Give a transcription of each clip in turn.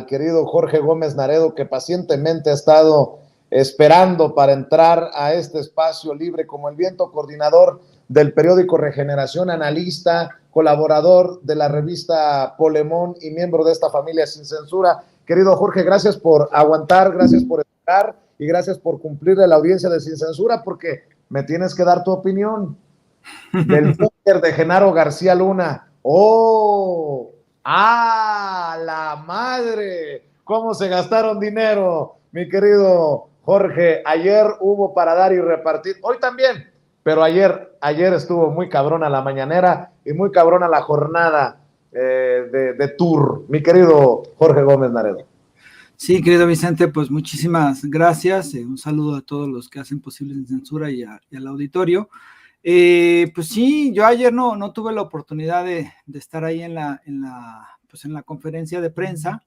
querido Jorge Gómez Naredo, que pacientemente ha estado esperando para entrar a este espacio libre como el viento, coordinador del periódico Regeneración, analista, colaborador de la revista Polemón y miembro de esta familia Sin Censura. Querido Jorge, gracias por aguantar, gracias por estar y gracias por cumplirle a la audiencia de Sin Censura, porque me tienes que dar tu opinión del búnker de Genaro García Luna. ¡Oh! ¡Ah! ¡La madre! ¿Cómo se gastaron dinero, mi querido Jorge? Ayer hubo para dar y repartir. Hoy también, pero ayer estuvo muy cabrona la mañanera y muy cabrona la jornada de tour. Mi querido Jorge Gómez Naredo. Sí, querido Vicente, pues muchísimas gracias. Un saludo a todos los que hacen posible Sin Censura y al auditorio. Pues sí, yo ayer no tuve la oportunidad de estar ahí en la conferencia de prensa.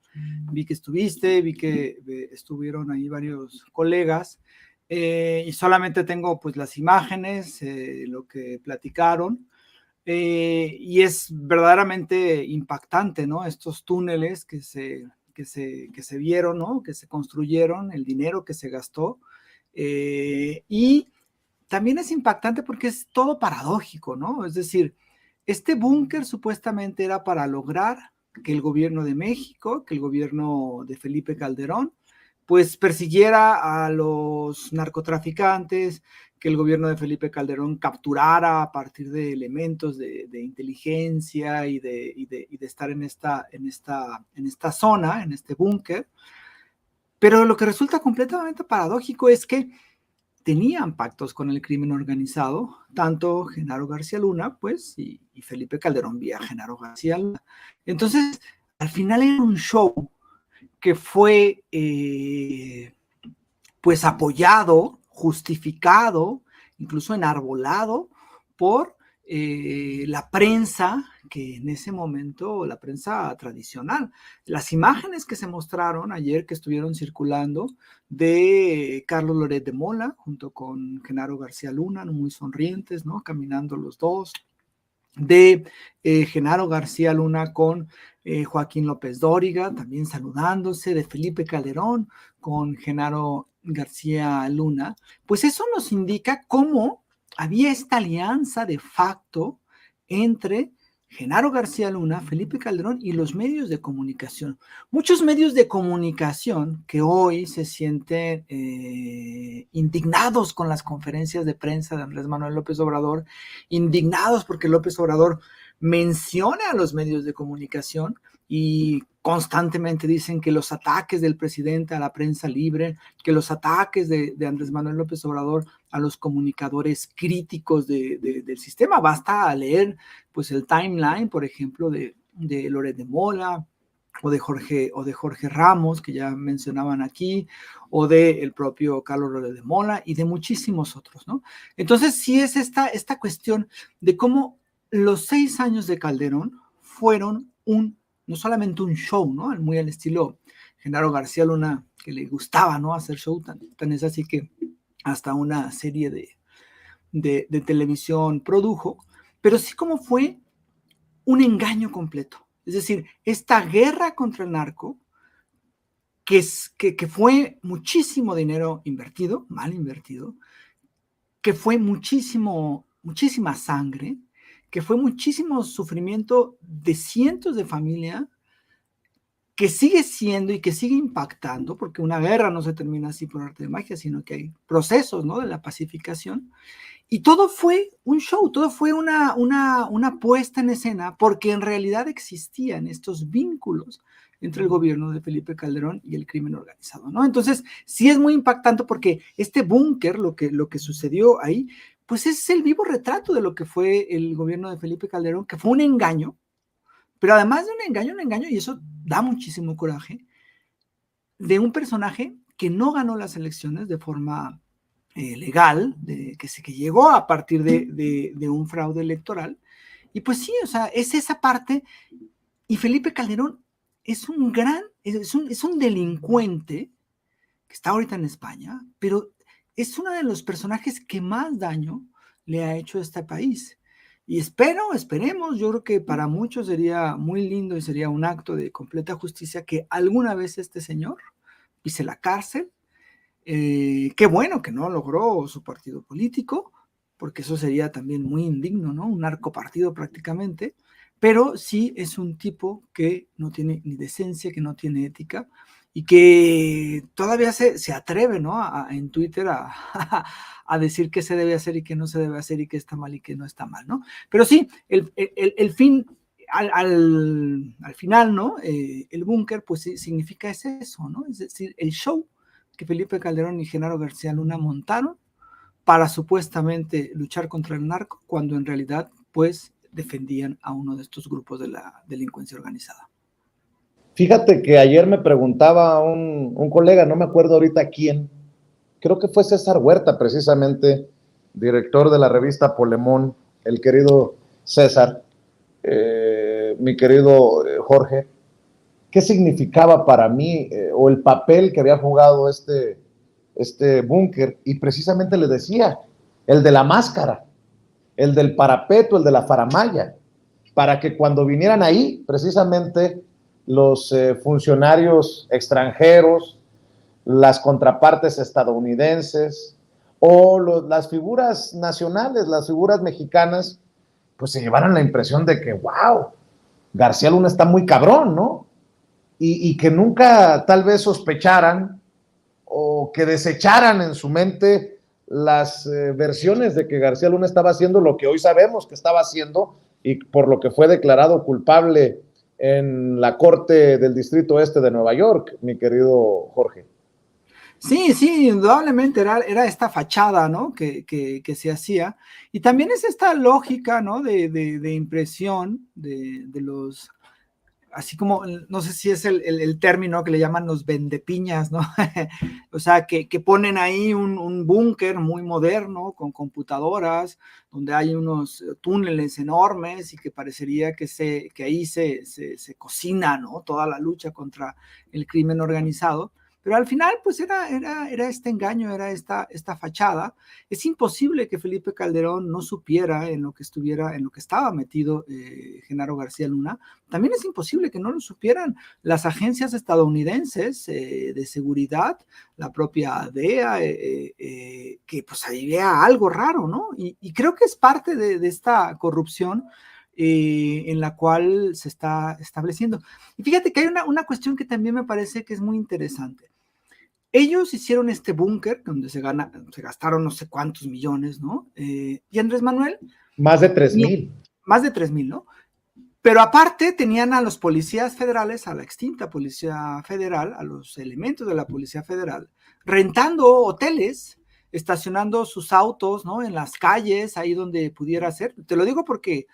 Vi que estuviste, vi que estuvieron ahí varios colegas, y solamente tengo pues las imágenes, lo que platicaron, y es verdaderamente impactante, ¿no? Estos túneles que se vieron, ¿no? Que se construyeron, el dinero que se gastó, y también es impactante porque es todo paradójico, ¿no? Es decir, este búnker supuestamente era para lograr que el gobierno de México, que el gobierno de Felipe Calderón, pues persiguiera a los narcotraficantes, que el gobierno de Felipe Calderón capturara a partir de elementos de inteligencia y de estar en esta zona, en este búnker. Pero lo que resulta completamente paradójico es que tenían pactos con el crimen organizado, tanto Genaro García Luna, pues, y Felipe Calderón vía Genaro García Luna. Entonces, al final era un show que fue, pues, apoyado, justificado, incluso enarbolado por la prensa, que en ese momento, la prensa tradicional. Las imágenes que se mostraron ayer, que estuvieron circulando, de Carlos Loret de Mola, junto con Genaro García Luna, muy sonrientes, ¿no? Caminando los dos, de Genaro García Luna con Joaquín López Dóriga, también saludándose, de Felipe Calderón con Genaro García Luna, pues eso nos indica cómo había esta alianza de facto entre Genaro García Luna, Felipe Calderón y los medios de comunicación. Muchos medios de comunicación que hoy se sienten indignados con las conferencias de prensa de Andrés Manuel López Obrador, indignados porque López Obrador menciona a los medios de comunicación y constantemente dicen que los ataques del presidente a la prensa libre, que los ataques de Andrés Manuel López Obrador a los comunicadores críticos del sistema. Basta leer pues el timeline, por ejemplo, de Loret de Mola, o de Jorge Ramos, que ya mencionaban aquí, o del propio Carlos Loret de Mola, y de muchísimos otros, ¿no? Entonces sí es esta cuestión de cómo los 6 años de Calderón fueron no solamente un show, ¿no? Muy al estilo Genaro García Luna, que le gustaba, ¿no? Hacer show, tan es así que hasta una serie de televisión produjo, pero sí como fue un engaño completo. Es decir, esta guerra contra el narco, que fue muchísimo dinero invertido, mal invertido, que fue muchísima sangre, que fue muchísimo sufrimiento de cientos de familias, que sigue siendo y que sigue impactando, porque una guerra no se termina así por arte de magia, sino que hay procesos, ¿no? De la pacificación. Y todo fue un show, todo fue una puesta en escena, porque en realidad existían estos vínculos entre el gobierno de Felipe Calderón y el crimen organizado, ¿no? Entonces, sí es muy impactante porque este búnker, lo que sucedió ahí, pues es el vivo retrato de lo que fue el gobierno de Felipe Calderón, que fue un engaño, pero además de un engaño, y eso da muchísimo coraje, de un personaje que no ganó las elecciones de forma legal, que llegó a partir de un fraude electoral. Y pues sí, o sea, es esa parte. Y Felipe Calderón es un delincuente que está ahorita en España, pero es uno de los personajes que más daño le ha hecho a este país. Y esperemos, yo creo que para muchos sería muy lindo y sería un acto de completa justicia que alguna vez este señor pise la cárcel. Qué bueno que no logró su partido político, porque eso sería también muy indigno, ¿no? Un narcopartido prácticamente, pero sí es un tipo que no tiene ni decencia, que no tiene ética y que todavía se atreve, ¿no? En Twitter a decir qué se debe hacer y qué no se debe hacer y qué está mal y qué no está mal, ¿no? Pero sí, el fin, al final, ¿no? El búnker, pues sí, significa eso, ¿no? Es decir, el show que Felipe Calderón y Genaro García Luna montaron para supuestamente luchar contra el narco, cuando en realidad, pues, defendían a uno de estos grupos de la delincuencia organizada. Fíjate que ayer me preguntaba un colega, no me acuerdo ahorita quién, creo que fue César Huerta precisamente, director de la revista Polemón, el querido César, mi querido Jorge, ¿qué significaba para mí o el papel que había jugado este búnker? Y precisamente le decía, el de la máscara, el del parapeto, el de la faramalla, para que cuando vinieran ahí, precisamente los funcionarios extranjeros, las contrapartes estadounidenses o las figuras nacionales, las figuras mexicanas, pues se llevaran la impresión de que, wow, García Luna está muy cabrón, ¿no? Y que nunca tal vez sospecharan o que desecharan en su mente las versiones de que García Luna estaba haciendo lo que hoy sabemos que estaba haciendo y por lo que fue declarado culpable en la Corte del Distrito Este de Nueva York, mi querido Jorge. Sí, sí, indudablemente era esta fachada, ¿no? Que se hacía. Y también es esta lógica, ¿no? De impresión de los, así como, no sé si es el término que le llaman los vendepiñas, ¿no? O sea, que ponen ahí un búnker muy moderno con computadoras, donde hay unos túneles enormes y que parecería que ahí se cocina, ¿no? Toda la lucha contra el crimen organizado. Pero al final, pues era este engaño, era esta fachada. Es imposible que Felipe Calderón no supiera en lo que estaba metido Genaro García Luna. También es imposible que no lo supieran las agencias estadounidenses de seguridad, la propia DEA, que pues ahí vea algo raro, ¿no? Y creo que es parte de esta corrupción en la cual se está estableciendo. Y fíjate que hay una cuestión que también me parece que es muy interesante. Ellos hicieron este búnker donde se gastaron no sé cuántos millones, ¿no? Y Andrés Manuel. Más de 3,000. Más de 3,000, ¿no? Pero aparte tenían a los policías federales, a la extinta Policía Federal, a los elementos de la Policía Federal, rentando hoteles, estacionando sus autos, ¿no? En las calles, ahí donde pudiera ser. Te lo digo porque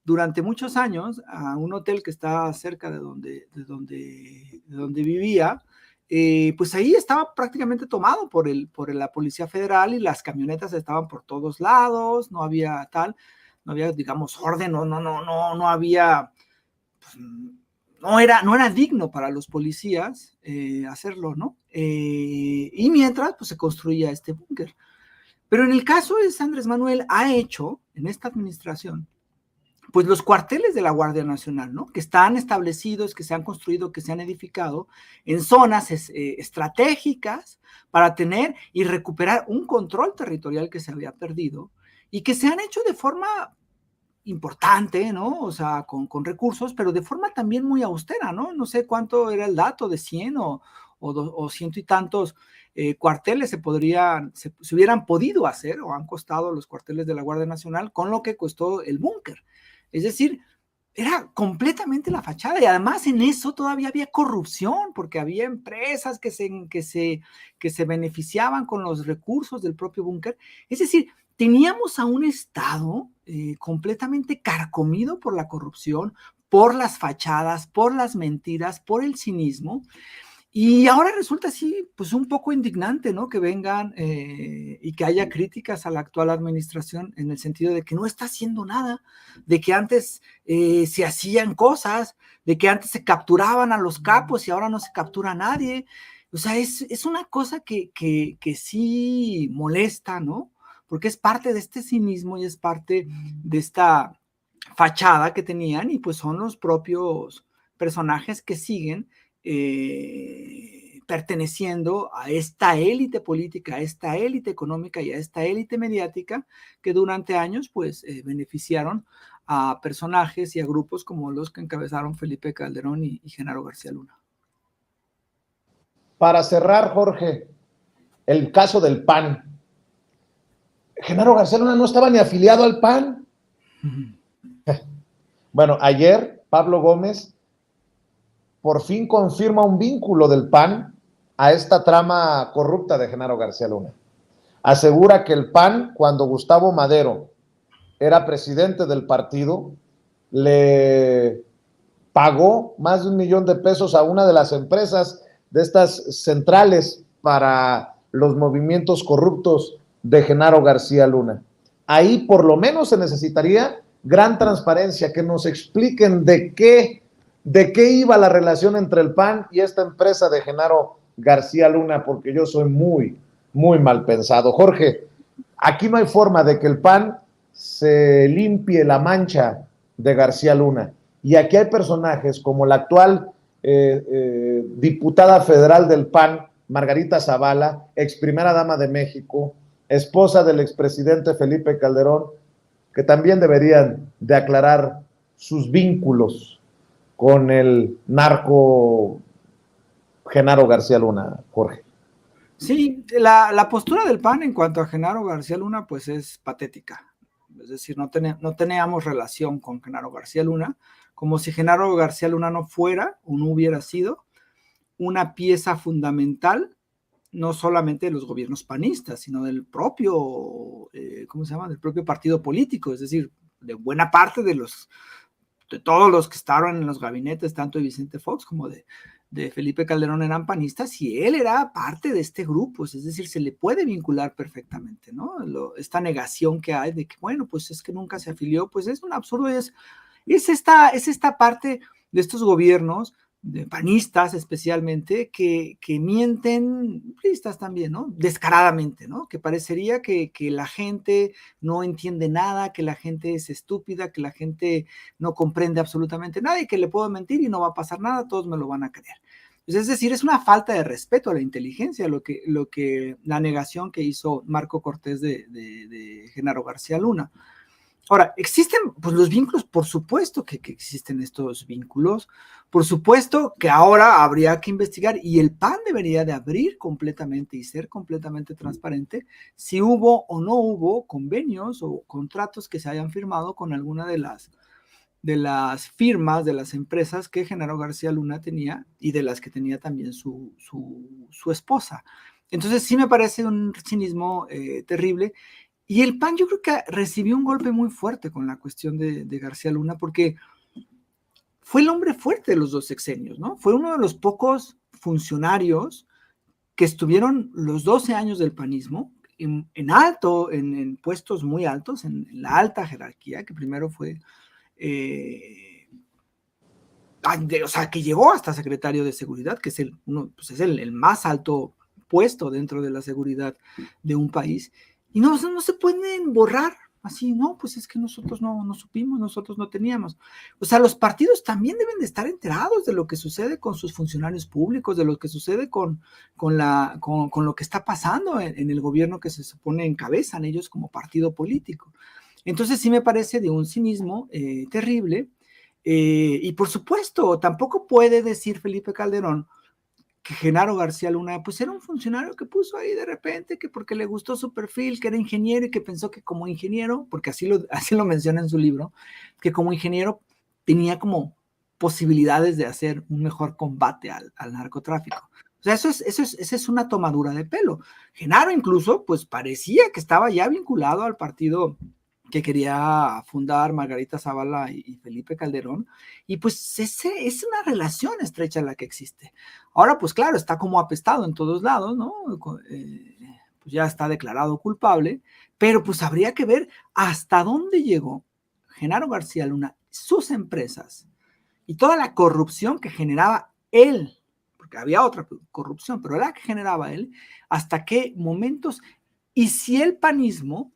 durante muchos años, a un hotel que está cerca de donde vivía, pues ahí estaba prácticamente tomado por la Policía Federal y las camionetas estaban por todos lados, no había digamos, orden, no había, pues, no era digno para los policías hacerlo, ¿no? Y mientras, pues se construía este búnker. Pero en el caso de Andrés Manuel, ha hecho, en esta administración, pues los cuarteles de la Guardia Nacional, ¿no? Que están establecidos, que se han construido, que se han edificado en zonas estratégicas para tener y recuperar un control territorial que se había perdido y que se han hecho de forma importante, ¿no? O sea, con recursos, pero de forma también muy austera, ¿no? No sé cuánto era el dato de 100 o ciento y tantos cuarteles se hubieran podido hacer o han costado los cuarteles de la Guardia Nacional con lo que costó el búnker. Es decir, era completamente la fachada y además en eso todavía había corrupción porque había empresas que se beneficiaban con los recursos del propio búnker. Es decir, teníamos a un Estado completamente carcomido por la corrupción, por las fachadas, por las mentiras, por el cinismo. Y ahora resulta así, pues un poco indignante, ¿no? Que vengan y que haya críticas a la actual administración en el sentido de que no está haciendo nada, de que antes se hacían cosas, de que antes se capturaban a los capos y ahora no se captura a nadie. O sea, es una cosa que sí molesta, ¿no? Porque es parte de este cinismo y es parte de esta fachada que tenían, y pues son los propios personajes que siguen perteneciendo a esta élite política, a esta élite económica y a esta élite mediática que durante años pues beneficiaron a personajes y a grupos como los que encabezaron Felipe Calderón y Genaro García Luna. Para cerrar, Jorge, el caso del PAN. Genaro García Luna no estaba ni afiliado al PAN. Bueno, ayer Pablo Gómez por fin confirma un vínculo del PAN a esta trama corrupta de Genaro García Luna. Asegura que el PAN, cuando Gustavo Madero era presidente del partido, le pagó más de $1 millón a una de las empresas de estas centrales para los movimientos corruptos de Genaro García Luna. Ahí por lo menos se necesitaría gran transparencia, que nos expliquen de qué iba la relación entre el PAN y esta empresa de Genaro García Luna, porque yo soy muy, muy mal pensado. Jorge, aquí no hay forma de que el PAN se limpie la mancha de García Luna. Y aquí hay personajes como la actual diputada federal del PAN, Margarita Zavala, ex primera dama de México, esposa del expresidente Felipe Calderón, que también deberían de aclarar sus vínculos con el narco Genaro García Luna, Jorge. Sí, la postura del PAN en cuanto a Genaro García Luna pues es patética. Es decir, no teníamos relación con Genaro García Luna, como si Genaro García Luna no fuera o no hubiera sido una pieza fundamental, no solamente de los gobiernos panistas, sino del propio, ¿cómo se llama? Del propio partido político, es decir, de buena parte de todos los que estaban en los gabinetes, tanto de Vicente Fox como de Felipe Calderón, eran panistas, y él era parte de este grupo, es decir, se le puede vincular perfectamente, ¿no? Esta negación que hay de que, bueno, pues es que nunca se afilió, pues es un absurdo, es esta parte de estos gobiernos, de panistas especialmente, que mienten, priistas también, ¿no? Descaradamente, ¿no? Que parecería que la gente no entiende nada, que la gente es estúpida, que la gente no comprende absolutamente nada y que le puedo mentir y no va a pasar nada, todos me lo van a creer. Pues es decir, es una falta de respeto a la inteligencia la negación que hizo Marco Cortés de Genaro García Luna. Ahora, existen pues, los vínculos, por supuesto que existen estos vínculos, por supuesto que ahora habría que investigar y el PAN debería de abrir completamente y ser completamente transparente si hubo o no hubo convenios o contratos que se hayan firmado con alguna de las firmas, de las empresas que Genaro García Luna tenía y de las que tenía también su esposa. Entonces sí me parece un cinismo terrible. Y el PAN yo creo que recibió un golpe muy fuerte con la cuestión de García Luna, porque fue el hombre fuerte de los 2 sexenios, ¿no? Fue uno de los pocos funcionarios que estuvieron los 12 años del panismo en puestos muy altos, en la alta jerarquía, que primero fue, o sea, que llegó hasta secretario de Seguridad, que es el más alto puesto dentro de la seguridad de un país. Y no se pueden borrar así, no, pues es que nosotros no supimos, nosotros no teníamos. O sea, los partidos también deben de estar enterados de lo que sucede con sus funcionarios públicos, de lo que sucede con lo que está pasando en el gobierno que se supone encabezan ellos como partido político. Entonces sí me parece de un cinismo terrible. Y por supuesto, tampoco puede decir Felipe Calderón que Genaro García Luna, pues era un funcionario que puso ahí de repente, que porque le gustó su perfil, que era ingeniero y que pensó que como ingeniero, porque así lo menciona en su libro, que como ingeniero tenía como posibilidades de hacer un mejor combate al narcotráfico. O sea, esa es una tomadura de pelo. Genaro incluso, pues parecía que estaba ya vinculado al partido que quería fundar Margarita Zavala y Felipe Calderón, y pues es una relación estrecha la que existe. Ahora, pues claro, está como apestado en todos lados, ¿no? Pues ya está declarado culpable, pero pues habría que ver hasta dónde llegó Genaro García Luna, sus empresas y toda la corrupción que generaba él, porque había otra corrupción, pero la que generaba él, hasta qué momentos, y si el panismo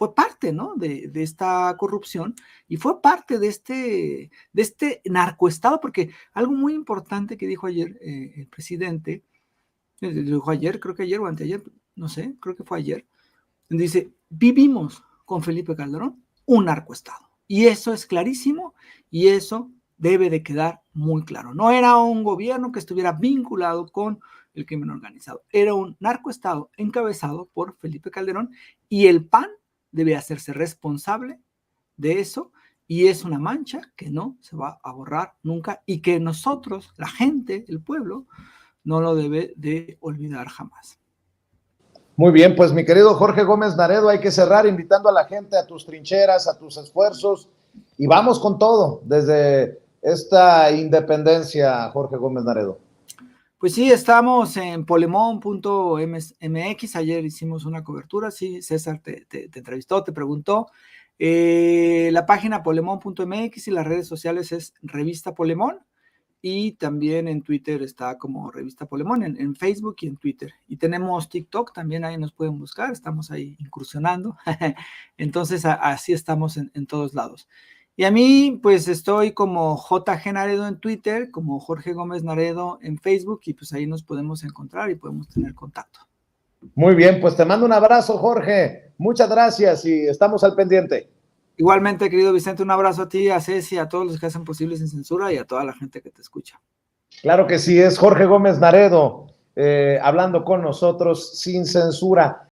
fue parte, ¿no? de esta corrupción y fue parte de este narcoestado, porque algo muy importante que dijo ayer el presidente, dijo ayer, creo que ayer o anteayer, no sé, creo que fue ayer, dice, vivimos con Felipe Calderón un narcoestado. Y eso es clarísimo y eso debe de quedar muy claro. No era un gobierno que estuviera vinculado con el crimen organizado. Era un narcoestado encabezado por Felipe Calderón y el PAN debe hacerse responsable de eso y es una mancha que no se va a borrar nunca y que nosotros, la gente, el pueblo, no lo debe de olvidar jamás. Muy bien, pues mi querido Jorge Gómez Naredo, hay que cerrar invitando a la gente a tus trincheras, a tus esfuerzos y vamos con todo desde esta independencia, Jorge Gómez Naredo. Pues sí, estamos en polemon.mx, ayer hicimos una cobertura, sí, César te entrevistó, te preguntó, la página polemon.mx y las redes sociales es Revista Polemón, y también en Twitter está como Revista Polemón, en Facebook y en Twitter. Y tenemos TikTok, también ahí nos pueden buscar, estamos ahí incursionando. Entonces, así estamos en todos lados. Y a mí, pues estoy como JG Naredo en Twitter, como Jorge Gómez Naredo en Facebook, y pues ahí nos podemos encontrar y podemos tener contacto. Muy bien, pues te mando un abrazo, Jorge. Muchas gracias y estamos al pendiente. Igualmente, querido Vicente, un abrazo a ti, a Ceci, a todos los que hacen posible Sin Censura y a toda la gente que te escucha. Claro que sí, es Jorge Gómez Naredo hablando con nosotros sin censura.